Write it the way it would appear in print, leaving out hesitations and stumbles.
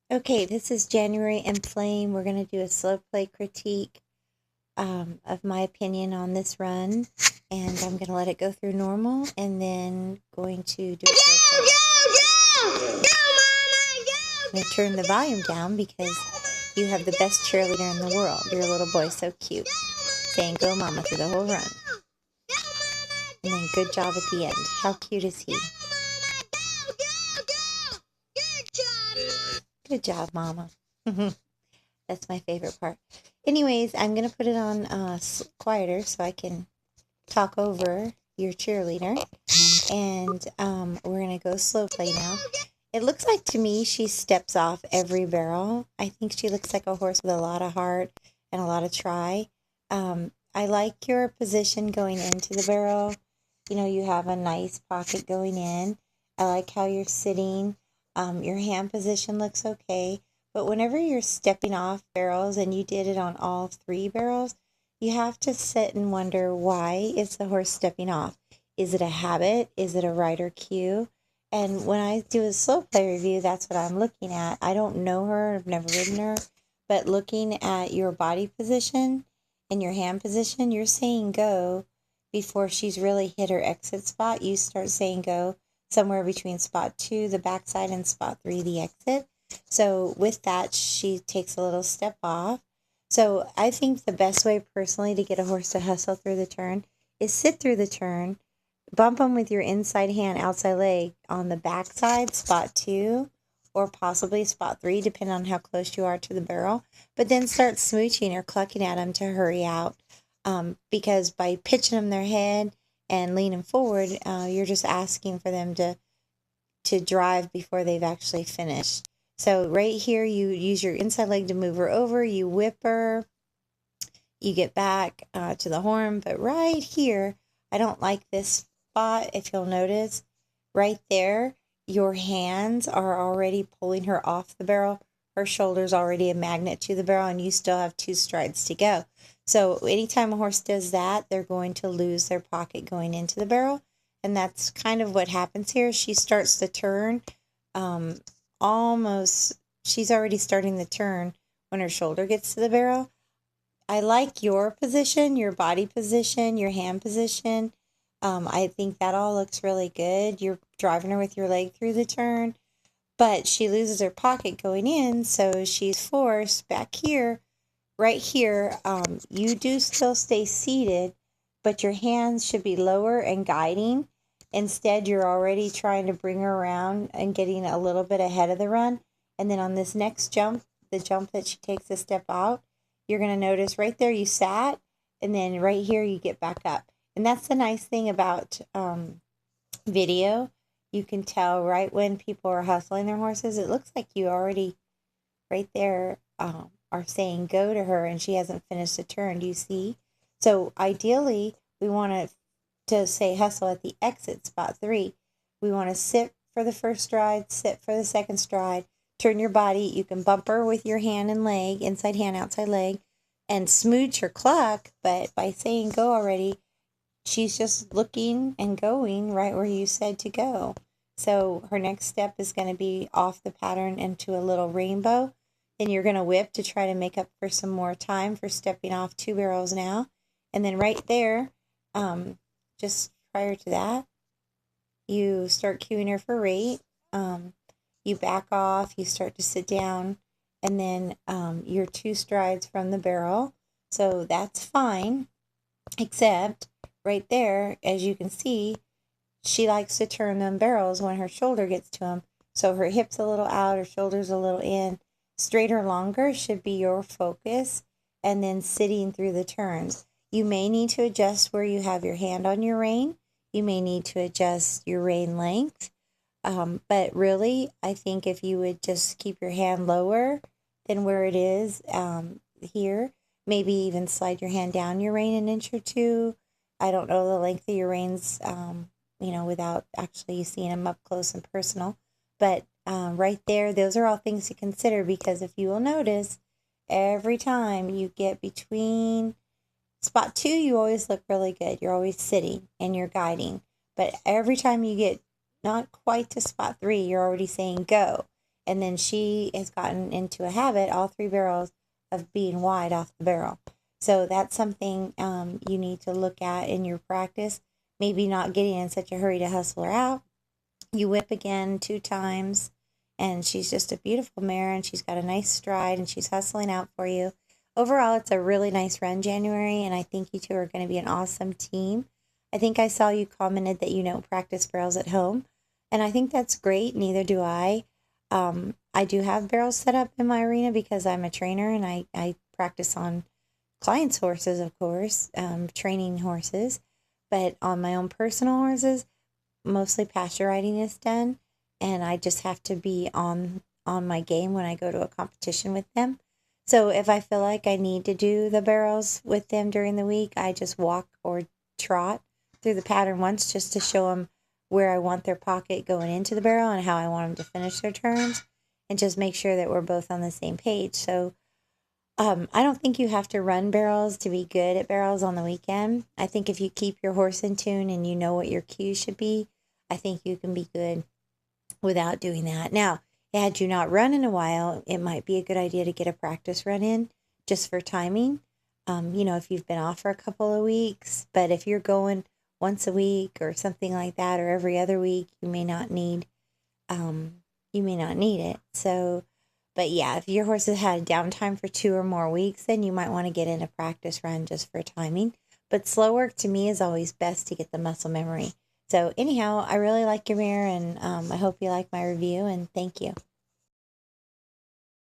Okay, this is January and Flame. We're going to do a slow play critique of my opinion on this run. And I'm going to let it go through normal and then going to do a slow play. I'm going to turn the volume down because you have the best cheerleader in the world. Your little boy's so cute. Saying go mama through the whole run. And then good job at the end. How cute is he? Good job, mama. That's my favorite part. Anyways, I'm going to put it on quieter so I can talk over your cheerleader. And we're going to go slow play now. It looks like to me she steps off every barrel. I think she looks like a horse with a lot of heart and a lot of try. I like your position going into the barrel. You know, you have a nice pocket going in. I like how you're sitting. Your hand position looks okay. But whenever you're stepping off barrels, and you did it on all 3 barrels, you have to sit and wonder, why is the horse stepping off? Is it a habit? Is it a rider cue? And when I do a slow play review, that's what I'm looking at. I don't know her. I've never ridden her. But looking at your body position and your hand position, you're saying go before she's really hit her exit spot. You start saying go somewhere between spot 2, the backside, and spot 3, the exit. So with that, she takes a little step off. So I think the best way personally to get a horse to hustle through the turn is sit through the turn, bump them with your inside hand, outside leg on the backside, spot 2, or possibly spot 3, depending on how close you are to the barrel. But then start smooching or clucking at them to hurry out. Because by pitching them their head and leaning forward, you're just asking for them to drive before they've actually finished. So right here, you use your inside leg to move her over. You whip her. You get back to the horn. But right here, I don't like this spot. If you'll notice, right there, your hands are already pulling her off the barrel. Her shoulder's already a magnet to the barrel, and you still have 2 strides to go. So anytime a horse does that, they're going to lose their pocket going into the barrel. And that's kind of what happens here. She starts the turn almost, she's already starting the turn when her shoulder gets to the barrel. I like your position, your body position, your hand position. I think that all looks really good. You're driving her with your leg through the turn, but she loses her pocket going in, so she's forced back here, right here. You do still stay seated, but your hands should be lower and guiding. Instead, you're already trying to bring her around and getting a little bit ahead of the run. And then on this next jump, the jump that she takes a step out, you're going to notice right there you sat, and then right here you get back up. And that's the nice thing about video. You can tell right when people are hustling their horses. It looks like you already right there are saying go to her, and she hasn't finished the turn. Do you see? So ideally, we want to say hustle at the exit, spot 3. We want to sit for the first stride, sit for the second stride, turn your body. You can bump her with your hand and leg, inside hand, outside leg, and smooch her cluck. But by saying go already, she's just looking and going right where you said to go. So her next step is going to be off the pattern into a little rainbow. Then you're going to whip to try to make up for some more time for stepping off 2 barrels now. And then right there, just prior to that, you start cueing her for rate. You back off, you start to sit down, and then you're 2 strides from the barrel. So that's fine, except right there, as you can see, she likes to turn them barrels when her shoulder gets to them. So her hips a little out, her shoulders a little in. Straight or longer should be your focus, and then sitting through the turns. You may need to adjust where you have your hand on your rein. You may need to adjust your rein length. But really, I think if you would just keep your hand lower than where it is here, maybe even slide your hand down your rein an inch or 2. I don't know the length of your reins, without actually seeing them up close and personal. But right there, those are all things to consider, because if you will notice, every time you get between spot 2, you always look really good. You're always sitting and you're guiding. But every time you get not quite to spot 3, you're already saying go. And then she has gotten into a habit, all three barrels, of being wide off the barrel. So that's something you need to look at in your practice. Maybe not getting in such a hurry to hustle her out. You whip again 2 times, and she's just a beautiful mare, and she's got a nice stride, and she's hustling out for you. Overall, it's a really nice run, January, and I think you two are going to be an awesome team. I think I saw you commented that you don't practice barrels at home, and I think that's great. Neither do I. I do have barrels set up in my arena because I'm a trainer and I practice on clients' horses, of course, training horses, but on my own personal horses, mostly pasture riding is done, and I just have to be on my game when I go to a competition with them. So if I feel like I need to do the barrels with them during the week, I just walk or trot through the pattern once just to show them where I want their pocket going into the barrel and how I want them to finish their turns, and just make sure that we're both on the same page. So I don't think you have to run barrels to be good at barrels on the weekend. I think if you keep your horse in tune and you know what your cues should be, I think you can be good without doing that. Now, had you not run in a while, it might be a good idea to get a practice run in just for timing. If you've been off for a couple of weeks, but if you're going once a week or something like that, or every other week, you may not need it. So, but yeah, if your horse has had downtime for 2 or more weeks, then you might want to get in a practice run just for timing. But slow work to me is always best to get the muscle memory. So anyhow, I really like your mare, and I hope you like my review, and thank you.